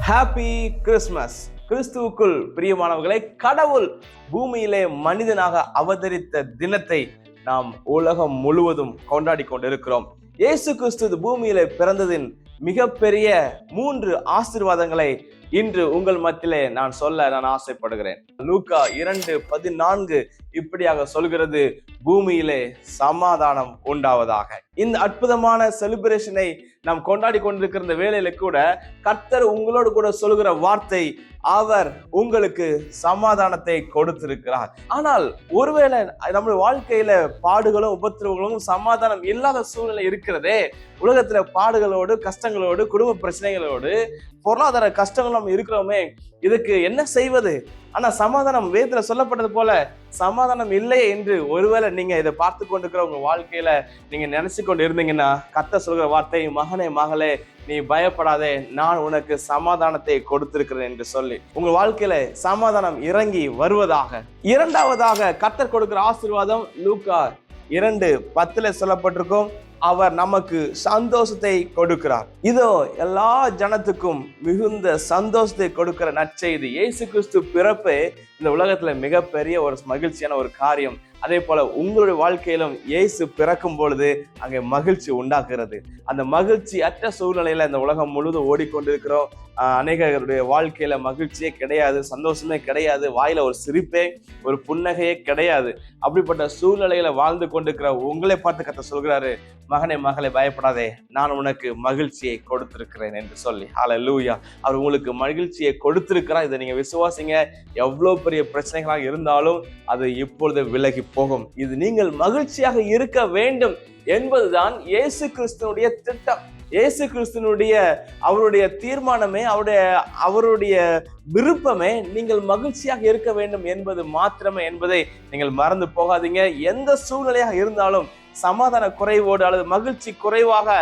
Happy Christmas. கிறிஸ்துவுக்குள் பிரியமானவர்களை, கடவுள் பூமியிலே மனிதனாக அவதரித்த தினத்தை நாம் உலகம் முழுவதும் கொண்டாடி கொண்டிருக்கிறோம். இயேசு கிறிஸ்து பூமியிலே பிறந்ததின் மிகப்பெரிய 3 ஆசீர்வாதங்களை இன்று உங்கள் மத்தியிலே நான் சொல்ல ஆசைப்படுகிறேன். லூக்கா 2:14 இப்படியாக சொல்கிறது, பூமியிலே சமாதானம் உண்டாவதாக. இந்த அற்புதமான செலிப்ரேஷனை நாம் கொண்டாடி கொண்டிருக்கிற இந்த வேளையில கூட கர்த்தர் உங்களோடு கூட சொல்கிற வார்த்தை, அவர் உங்களுக்கு சமாதானத்தை கொடுத்திருக்கிறார். ஆனால் ஒருவேளை நம்முடைய வாழ்க்கையில பாடுகளும் உபத்திரவங்களும் சமாதானம் இல்லாத சூழ்நிலை இருக்கிறதே, உலகத்துல பாடுகளோடு, கஷ்டங்களோடு, குடும்ப பிரச்சனைகளோடு, பொருளாதார கஷ்டங்கள் நம்ம இருக்கிறோமே, இதுக்கு என்ன செய்வது? ஆனா சமாதானம் வேதத்துல சொல்லப்பட்டது போல சமாதானம் இல்லை என்று ஒருவேளை நீங்க இதை பார்த்து கொண்டிருக்கிற உங்க வாழ்க்கையில நீங்க நினைச்சு கொண்டு இருந்தீங்கன்னா, கர்த்தர் சொல்கிற வார்த்தை, மகனே மகளே நீ பயப்படாதே, நான் உனக்கு சமாதானத்தை கொடுத்திருக்கிறேன் என்று சொல்லி உங்க வாழ்க்கையில சமாதானம் இறங்கி வருவதாக. இரண்டாவதாக கர்த்தர் கொடுக்கிற ஆசீர்வாதம் லூக்கா 2:10 சொல்லப்பட்டிருக்கும், அவர் நமக்கு சந்தோஷத்தை கொடுக்கிறார். இதோ எல்லா ஜனத்துக்கும் மிகுந்த சந்தோஷத்தை கொடுக்கிற நற்செய்தி. இயேசு கிறிஸ்து பிறப்பே இந்த உலகத்துல மிகப்பெரிய ஒரு மகிழ்ச்சியான ஒரு காரியம். அதே போல உங்களுடைய வாழ்க்கையிலும் இயேசு பிறக்கும் பொழுது அங்கே மகிழ்ச்சி உண்டாக்குறது. அந்த மகிழ்ச்சி அற்ற சூழ்நிலையில இந்த உலகம் முழுவதும் ஓடிக்கொண்டிருக்கிறோம். அநேகருடைய வாழ்க்கையில மகிழ்ச்சியே கிடையாது, சந்தோஷமே கிடையாது, வாயில ஒரு சிரிப்பே, ஒரு புன்னகையே கிடையாது. அப்படிப்பட்ட சூழ்நிலையில வாழ்ந்து கொண்டிருக்கிற உங்களை பார்த்து கர்த்தர் சொல்கிறாரு, மகனே மகளே பயப்படாதே, நான் உனக்கு மகிழ்ச்சியை கொடுத்திருக்கிறேன் என்று சொல்லி. ஹல்லேலூயா. அவர் உங்களுக்கு மகிழ்ச்சியை கொடுத்திருக்கிறார். இதை நீங்க விசுவாசிங்க. எவ்வளவு பெரிய பிரச்சனைகளாக இருந்தாலும் அது இப்பொழுது விலகி போகும். இது நீங்கள் மகிழ்ச்சியாக இருக்க வேண்டும் என்பதுதான் இயேசு கிறிஸ்துனுடைய திட்டம். இயேசு கிறிஸ்துனுடைய அவருடைய தீர்மானமே, அவருடைய விருப்பமே நீங்கள் மகிழ்ச்சியாக இருக்க வேண்டும் என்பது மாத்திரமே என்பதை நீங்கள் மறந்து போகாதீங்க. எந்த சூழ்நிலையாக இருந்தாலும் சமாதான குறைவோடு அல்லது மகிழ்ச்சி குறைவாக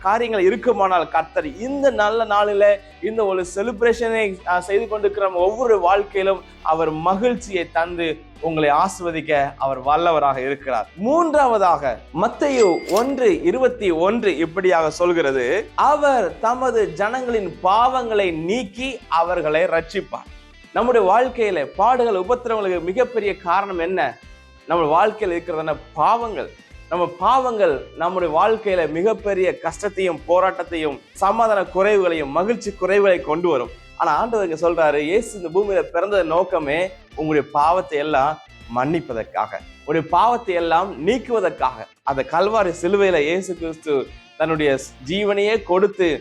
காரியங்கள் இருக்குமானால் கர்த்தர் இந்த நல்ல நாளில இந்த ஒரு செலிப்ரேஷனை செய்து கொண்டிருக்கிற ஒவ்வொரு வாழ்க்கையிலும் அவர் மகிழ்ச்சியை தந்து உங்களை ஆசிர்வதிக்க அவர் வல்லவராக இருக்கிறார். மூன்றாவதாக மத்தேயு 1:21 இப்படியாக சொல்கிறது, அவர் தமது ஜனங்களின் பாவங்களை நீக்கி அவர்களை ரட்சிப்பார். நம்முடைய வாழ்க்கையில பாடுகள் உபத்திரவங்களுக்கு மிகப்பெரிய காரணம் என்ன? நம்ம வாழ்க்கையில் இருக்கிறதான பாவங்கள். நம்ம பாவங்கள் நம்முடைய வாழ்க்கையில மிகப்பெரிய கஷ்டத்தையும் போராட்டத்தையும் சமாதான குறைவுகளையும் மகிழ்ச்சி குறைவுகளை கொண்டு வரும். ஆனா ஆண்டவர் இங்க சொல்றாரு, இயேசு இந்த பூமியில பிறந்த நோக்கமே உங்களுடைய பாவத்தை எல்லாம் மன்னிப்பதற்காக, உங்களுடைய பாவத்தை எல்லாம் நீக்குவதற்காக. அந்த கல்வாரி சிலுவையில இயேசு கிறிஸ்து தன்னுடைய ஜீவனையே கொடுத்து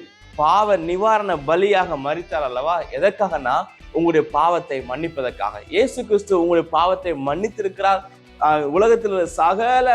பாவ நிவாரண பலியாக மரித்தார் அல்லவா? எதற்காகனா உங்களுடைய பாவத்தை மன்னிப்பதற்காக. இயேசு கிறிஸ்து உங்களுடைய பாவத்தை மன்னித்திருக்கிறார். உலகத்தில் உள்ள சகல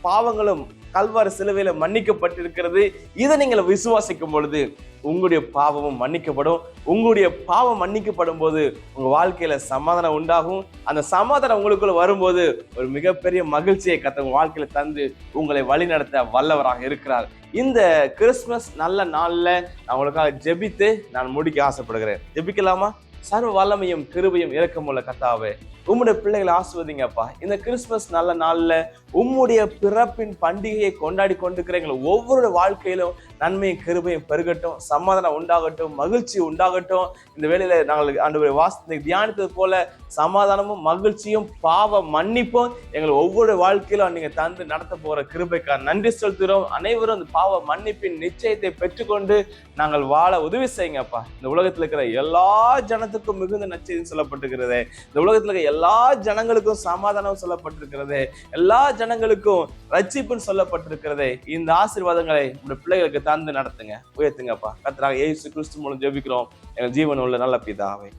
பாவங்களும் கல்வாரி சிலுவையில மன்னிக்கப்பட்டிருக்கிறது. இதை நீங்கள் விசுவாசிக்கும் பொழுது உங்களுடைய பாவமும் மன்னிக்கப்படும். உங்களுடைய பாவம் மன்னிக்கப்படும் போது உங்க வாழ்க்கையில சமாதானம் உண்டாகும். அந்த சமாதானம் உங்களுக்குள்ள வரும்போது ஒரு மிகப்பெரிய மகிழ்ச்சியை கர்த்தர் உங்க வாழ்க்கையில தந்து உங்களை வழி நடத்த வல்லவராக இருக்கிறார். இந்த கிறிஸ்துமஸ் நல்ல நாள்ல நான் உங்களுக்காக ஜெபித்து நான் முடிக்க ஆசைப்படுகிறேன். ஜெபிக்கலாமா? சர்வ வல்லமையும் கிருபையும் இரக்கமுள்ள கர்த்தாவே, உம்முடைய பிள்ளைகளை ஆசிர்வதிங்கப்பா. இந்த கிறிஸ்துமஸ் நல்ல நாள்ல உம்முடைய பிறப்பின் பண்டிகையை கொண்டாடி கொண்டிருக்கிற எங்கள் ஒவ்வொரு வாழ்க்கையிலும் நன்மையும் கிருபையும் பெருகட்டும், சமாதானம் உண்டாகட்டும், மகிழ்ச்சி உண்டாகட்டும். இந்த வேளையில நாங்கள் ஆண்டவரை வாசனை தியானித்தது போல சமாதானமும் மகிழ்ச்சியும் பாவ மன்னிப்பும் எங்கள் ஒவ்வொரு வாழ்க்கையிலும் நீங்க தந்து நடத்த போற கிருபைக்காக நன்றி செலுத்துகிறோம். அனைவரும் அந்த பாவ மன்னிப்பின் நிச்சயத்தை பெற்றுக்கொண்டு நாங்கள் வாழ உதவி செய்யுங்கப்பா. இந்த உலகத்தில் இருக்கிற எல்லா ஜனத்துக்கும் மிகுந்த நற்செய்தி சொல்லப்பட்டிருக்கிறது. இந்த உலகத்தில் இருக்கிற எல்லா ஜனங்களுக்கும் சமாதானம் சொல்லப்பட்டிருக்கிறது. எல்லா ஜனங்களுக்கும் ரட்சிப்புன்னு சொல்லப்பட்டிருக்கிறது. இந்த ஆசீர்வாதங்களை உங்க பிள்ளைகளுக்கு தந்து நடத்துங்க, உயர்த்துங்கப்பா. கர்த்தராகிய இயேசு கிறிஸ்து மூலம் ஜெபிக்கிறோம் எங்கள் ஜீவன் உள்ள நல்ல பிதாவே.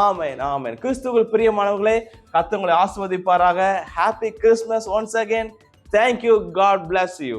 ஆமென், ஆமென். கிறிஸ்துவுக்குள் பிரியமானவர்களே, கர்த்தர் உங்களை ஆசீர்வதிப்பாராக. Happy Christmas once again. Thank you. God bless you.